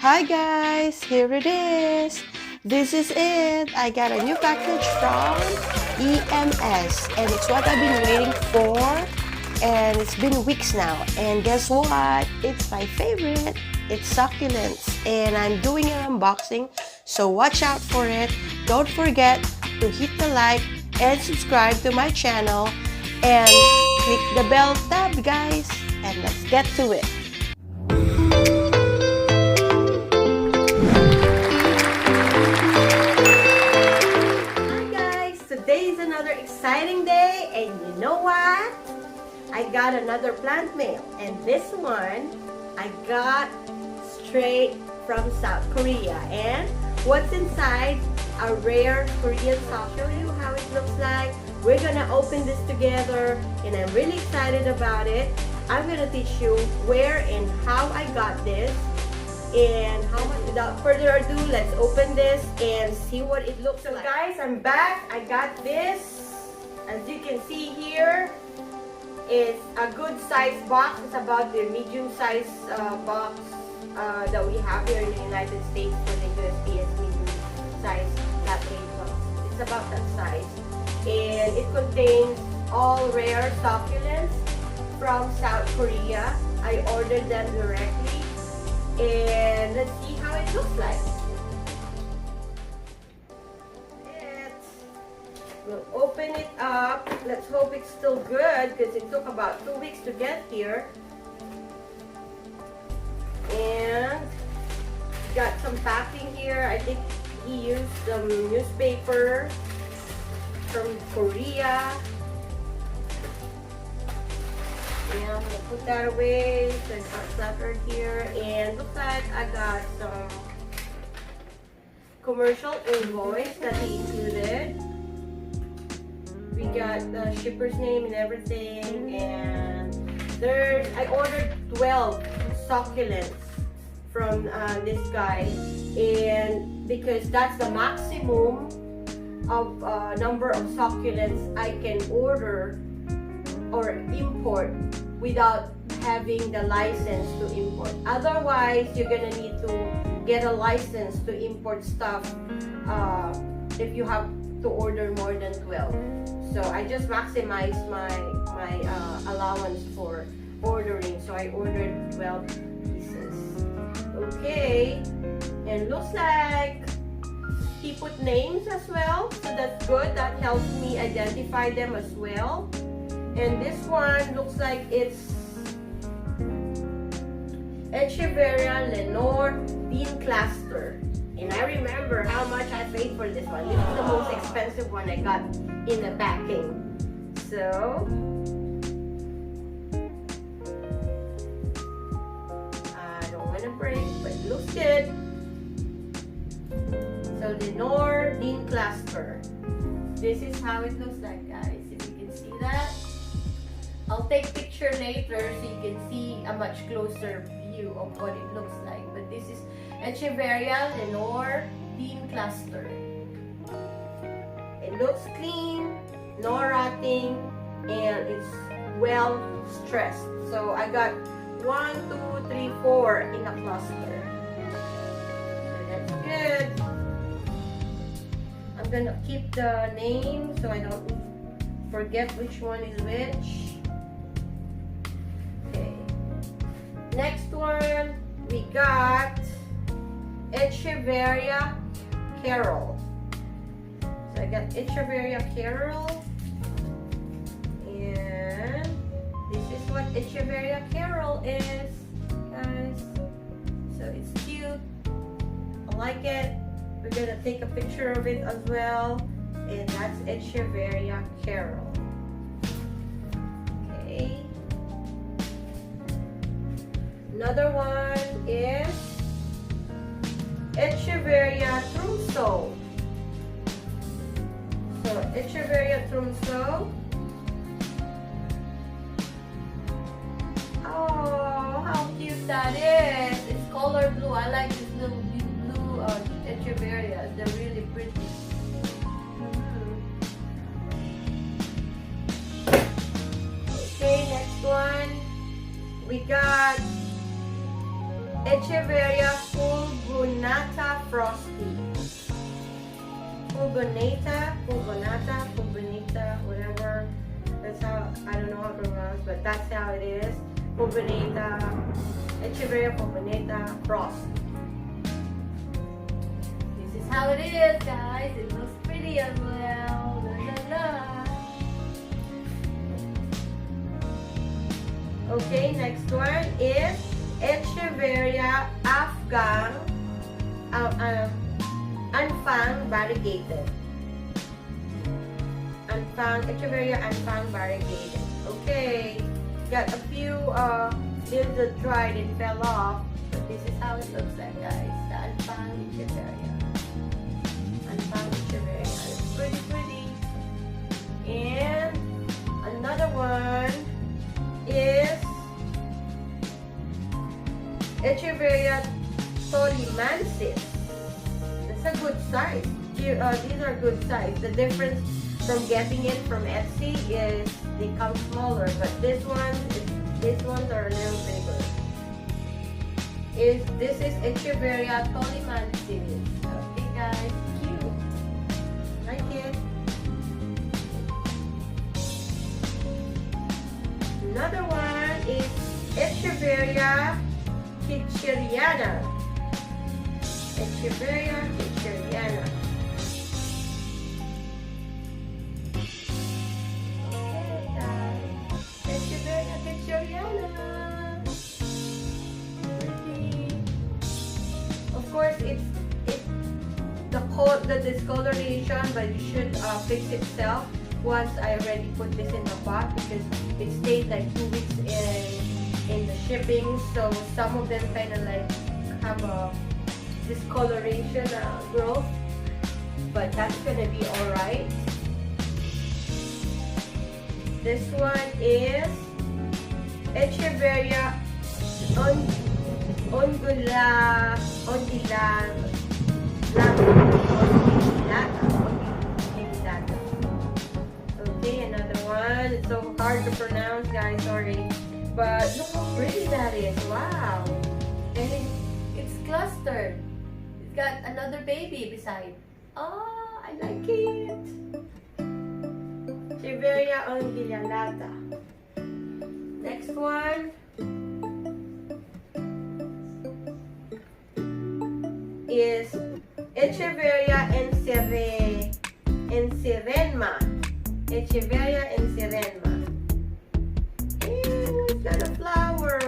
Hi guys, here it is. This is it. I got a new package from EMS and it's what I've been waiting for and it's been weeks now. And guess what? It's my favorite. It's Succulents and I'm doing an unboxing, so watch out for it. Don't forget to hit the like and subscribe to my channel and click the bell tab, guys. And let's get to it. Today is another exciting day, and you know what? I got another plant mail, and this one I got straight from South Korea. And what's inside? A Rare Korean Succulent. I'll show you how it looks like. We're gonna open this together, and I'm really excited about it. I'm gonna teach you where and how I got this. And without further ado, let's open this and see what it looks like. So guys, I'm back. I got this. As you can see here, it's a good size box. It's about the medium size box that we have here in the United States for the USPS medium size flat rate box. It's about that size. And it contains all rare succulents from South Korea. I ordered them directly. And let's see how it looks like. We'll open it up. Let's hope it's still good because it took about 2 weeks to get here. And got some packing here. I think he used some newspaper from Korea. Yeah, I'm gonna put that away. So it's got placard here, and looks like I got some commercial invoice that he included. We got the shipper's name and everything, and I ordered 12 succulents from this guy, and because that's the maximum of number of succulents I can order or import without having the license to import. Otherwise, you're gonna need to get a license to import stuff if you have to order more than 12. So I just maximized my allowance for ordering, so I ordered 12 pieces. Okay, and looks like he put names as well, so that's good. That helps me identify them as well. And this one looks like it's Echeverria Lenore Bean Cluster. And I remember how much I paid for this one. This is the most expensive one I got in the packing. So I don't want to break, but it looks good. So Lenore Bean Cluster. This is how it looks like, guys. If you can see that. I'll take picture later so you can see a much closer view of what it looks like. But this is Echeverria Lenore Bean Cluster. It looks clean, no rotting, and it's well stressed. So I got 1, 2, 3, 4 in a cluster. So that's good. I'm gonna keep the name so I don't forget which one is which. Next one, we got Echeverria Carol. So I got Echeverria Carol, and this is what Echeverria Carol is, guys. So it's cute. I like it. We're gonna take a picture of it as well, and that's Echeverria Carol. Okay. Another one is Echeverria Trumso. So Echeverria Trumso. Oh, how cute that is! It's color blue. I like this little blue Echeverrias. They're really pretty. Okay, next one. We got Echeveria fulgunata frosty. Fulgunata, whatever. That's how, I don't know how to pronounce, but that's how it is. Fulgunata, Echeveria fulgunata frosty. This is how it is, guys. It looks pretty as well. La, la, la. Okay, next one is Echeveria Afghan Unfang variegated. Echeveria Unfang variegated. Okay, got a few leaves that dried and fell off, but this is how it looks like, guys. The Unfang Echeveria. Unfang Echeveria. It's pretty pretty. And another one is Echeveria tolimensis. That's a good size. These are good size. The difference from getting it from Etsy is they come smaller, but these ones are a little bigger. This is Echeveria tolimensis. Okay, guys, cute. Like it. Another one is Echeveria Kitcheriana. Echeveria Kitcheriana. Okay, guys. Echeveria Kitcheriana. Pretty. Of course, it's the discoloration, but you should fix itself once I already put this in the pot, because it stayed like 2 weeks in the shipping, so some of them kind of like have a discoloration growth, but that's gonna be all right. This one is Echeveria undulata. Okay, another one. It's so hard to pronounce, guys, sorry. But look how pretty that is. Wow. And it's clustered. It's got another baby beside. Oh, I like it. Echeveria undulata. Next one is Echeveria enserenma. Echeveria enserenma. Ew, it's got a flower.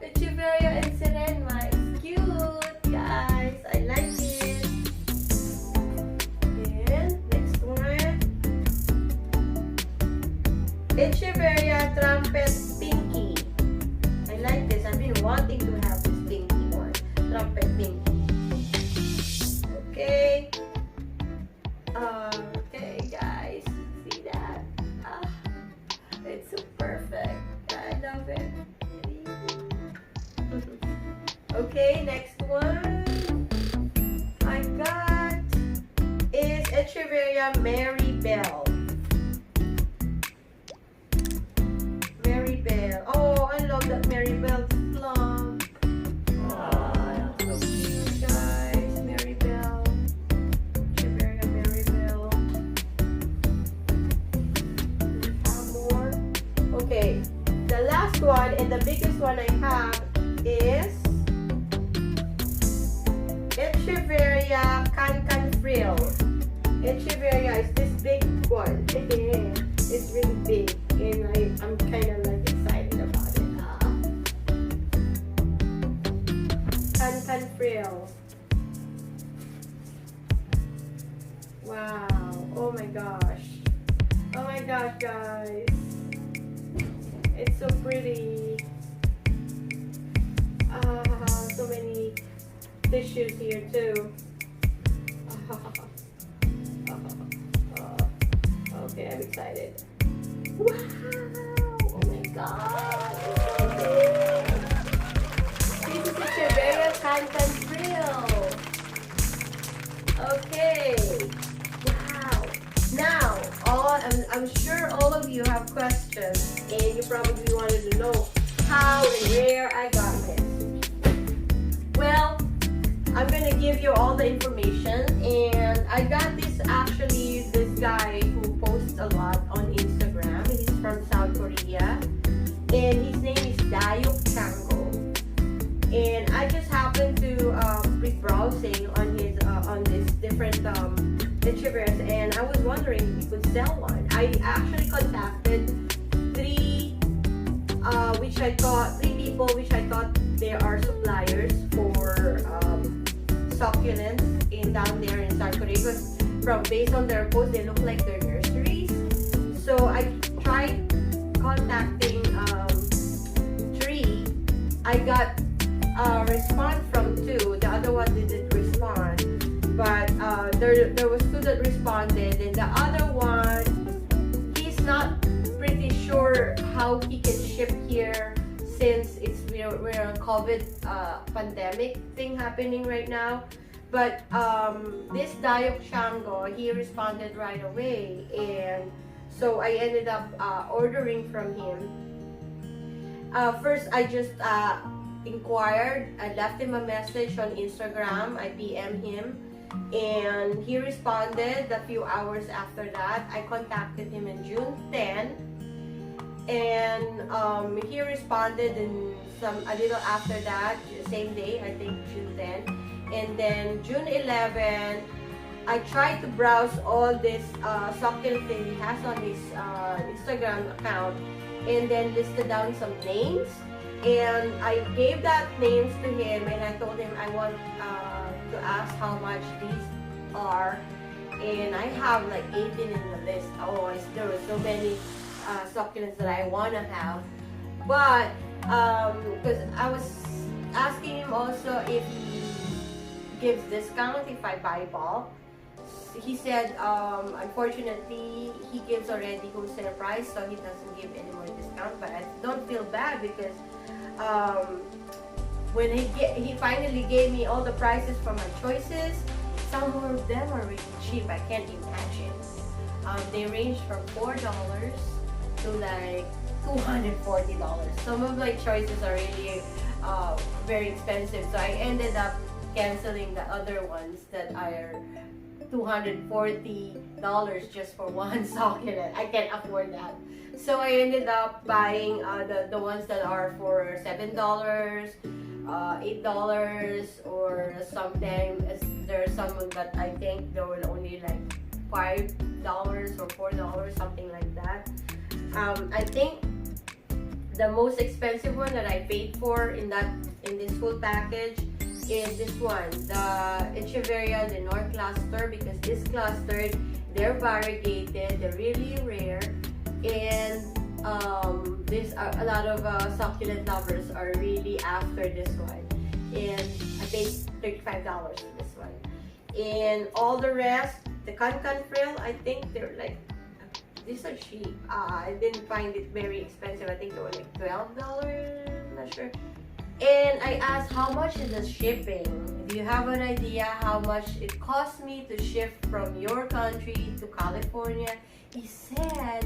Echeveria enserenma. It's cute, guys. I like it. And next one, Echeveria trumpet pinky. I like this. I've been wanting to have this pinky one. Trumpet pinky. Okay. Okay, guys. See that? It's so perfect. I love it. Okay, next one I got is Echeveria Mary Bell. Mary Bell. Oh, I love that Mary Bell plum. Oh, so cute, guys. Mary Bell. Echeveria Mary Bell. Do we have more? Okay, the last one and the biggest one I have is Echeveria Cancan Frill. Echeveria is this big one. It's really big, and I'm kind of like excited about it. Cancan Frill. Wow. Oh my gosh. Oh my gosh, guys. It's so pretty. So many tissues here too. Okay, I'm excited. Wow! Oh my god! It's so big! This is Echeveria Cancan Frill. Okay. Wow. Now, I'm sure all of you have questions, and you probably wanted to know how and where I got this. I'm gonna give you all the information. And I got this guy who posts a lot on Instagram. He's from South Korea, and his name is Dayok Chango. And I just happened to be browsing on his on this different YouTubers, and I was wondering if he could sell one. I actually contacted three people which I thought they are suppliers for succulents in down there in South Korea. Because based on their post, they look like they're nurseries. So I tried contacting three. I got a response from two. The other one didn't respond. But there was two that responded, and the other one, he's not pretty sure how he can ship here since we're on COVID pandemic thing happening right now. But this Dayok Chango, he responded right away, and so I ended up ordering from him. First, I just inquired. I left him a message on Instagram. I PM'd him, and he responded a few hours after that. I contacted him in June 10, and he responded in a little after that, same day, I think June 10. And then June 11, I tried to browse all this succulent that he has on his Instagram account, and then listed down some names. And I gave that names to him, and I told him I want to ask how much these are. And I have like 18 in the list. Oh, there were so many succulents that I want to have. But because I was asking him also if he gives discount if I buy bulk. He said unfortunately he gives already wholesale price, so he doesn't give any more discount. But I don't feel bad because when he finally gave me all the prices for my choices, some of them are really cheap. I can't imagine. They range from $4 to like $240. Some of my choices are really very expensive, so I ended up canceling the other ones that are $240 just for one succulent. I can't afford that. So I ended up buying the ones that are for $7, $8, or sometimes there are some that I think they will only like $5 or $4, something like that. I think the most expensive one that I paid for in this whole package is this one, the Echeveria, the North cluster, because this cluster, they're variegated, they're really rare, and there's a lot of succulent lovers are really after this one. And I paid $35 for this one. And all the rest, the Can frill, I think they're like, these are cheap. I didn't find it very expensive. I think they were like $12, I'm not sure. And I asked, how much is the shipping? Do you have an idea how much it cost me to ship from your country to California? He said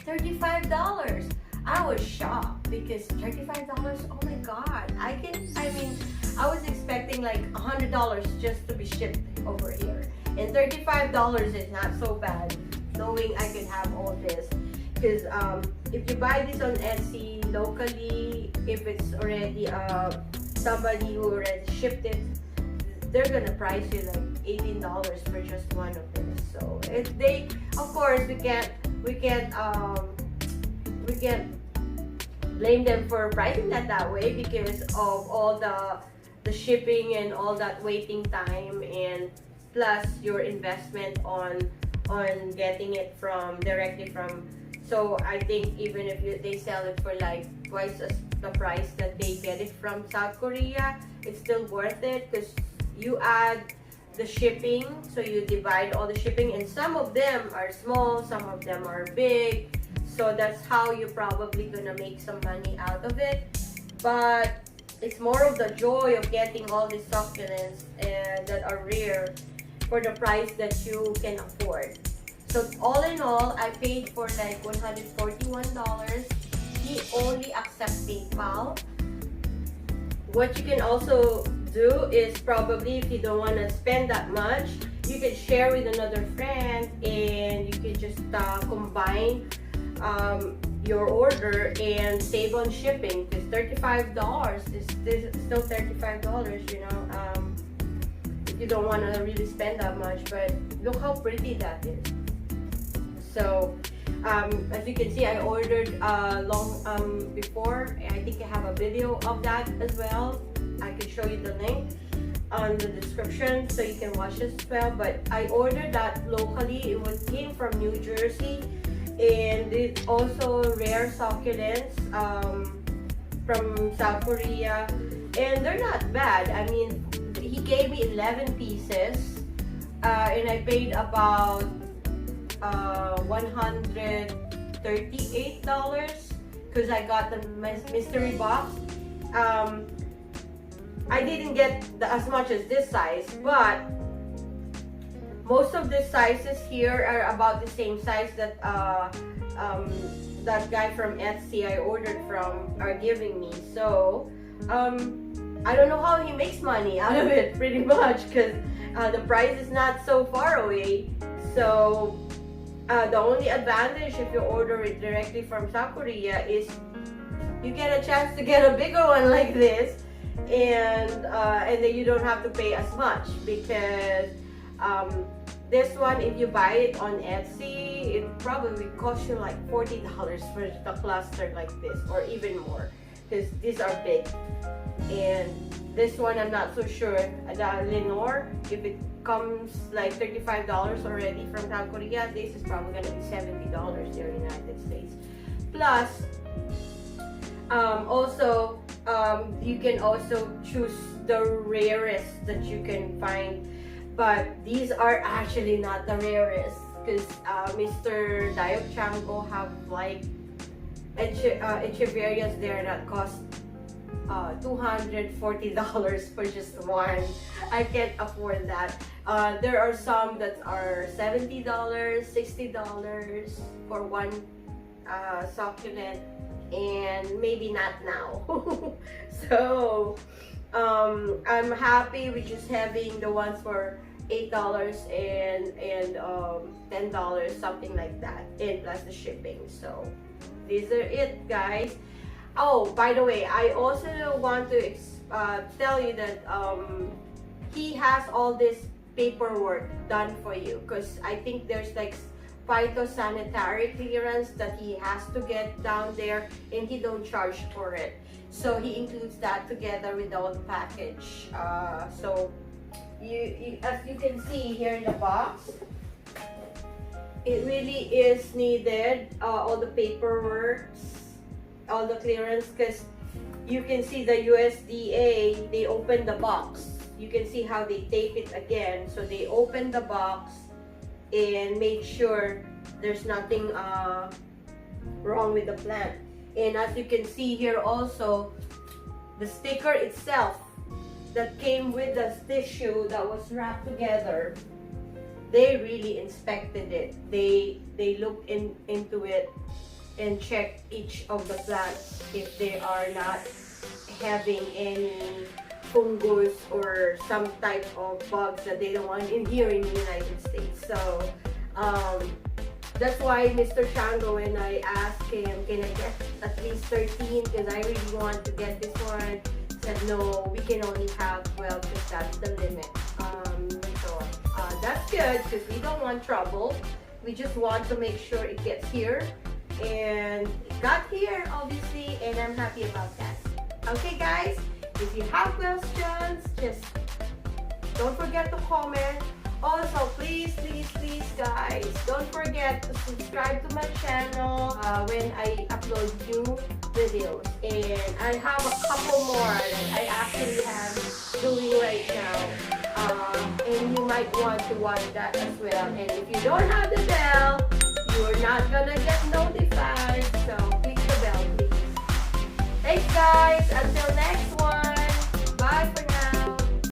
$35. I was shocked because $35, oh my god. I was expecting like $100 just to be shipped over here. And $35 is not so bad, knowing I could have all this. Because if you buy this on Etsy locally, if it's already somebody who already shipped it, they're gonna price you like $18 for just one of this. So of course we can't blame them for pricing that way because of all the shipping and all that waiting time, and plus your investment on getting it directly from. So I think even if they sell it for like twice the price that they get it from South Korea, it's still worth it because you add the shipping, so you divide all the shipping, and some of them are small, some of them are big, so that's how you're probably gonna make some money out of it. But it's more of the joy of getting all these succulents that are rare for the price that you can afford. So all in all, I paid for like $141. He only accepts PayPal. what you can also do is, probably if you don't want to spend that much, you can share with another friend, and you can just combine your order and save on shipping, because $35 is still $35, you know, if you don't want to really spend that much. But look how pretty that is. So as you can see, I ordered long before. I think I have a video of that as well. I can show you the link on the description so you can watch this as well. But I ordered that locally. It came from New Jersey, and it's also Rare Succulents from South Korea, and they're not bad. I mean, he gave me 11 pieces, and I paid about $138 because I got the mystery box. I didn't get as much as this size, but most of the sizes here are about the same size that that guy from Etsy I ordered from are giving me. So I don't know how he makes money out of it, pretty much, because the price is not so far away. So the only advantage if you order it directly from South Korea is you get a chance to get a bigger one like this, and then you don't have to pay as much, because this one, if you buy it on Etsy, it probably costs you like $40 for the cluster like this, or even more, because these are big. And this one, I'm not so sure. The Lenore, if it comes like $35 already from South Korea, this is probably gonna be $70 here in the United States. Plus, also, you can also choose the rarest that you can find, but these are actually not the rarest, because Mr. Diok Chango have like Echeverias there that cost $240 for just one. I can't afford that. There are some that are $70, $60 for one succulent, and maybe not now. So I'm happy with just having the ones for $8 and $10, something like that, and plus the shipping. So these are it, guys. Oh, by the way, I also want to tell you that he has all this paperwork done for you, because I think there's like phytosanitary clearance that he has to get down there, and he don't charge for it. So he includes that together with the whole package. So you as you can see here in the box, it really is needed, all the paperwork, all the clearance, because you can see the USDA, they open the box. You can see how they tape it again. So they open the box and make sure there's nothing wrong with the plant. And as you can see here also, the sticker itself that came with the tissue that was wrapped together, they really inspected it. They looked into it and checked each of the plants if they are not having any fungus or some type of bugs that they don't want in here in the United States. So that's why Mr. Chango, when I asked him, can I get at least 13, because I really want to get this one, said no, we can only have 12 because that's the limit. So that's good, because we don't want trouble. We just want to make sure it gets here, and it got here obviously, and I'm happy about that. Okay guys, if you have questions, just don't forget to comment. Also, please guys, don't forget to subscribe to my channel when I upload new videos. And I have a couple more that I actually am doing right now. And you might want to watch that as well. And if you don't have the bell, you're not gonna get notified. So click the bell, please. Thanks guys, until next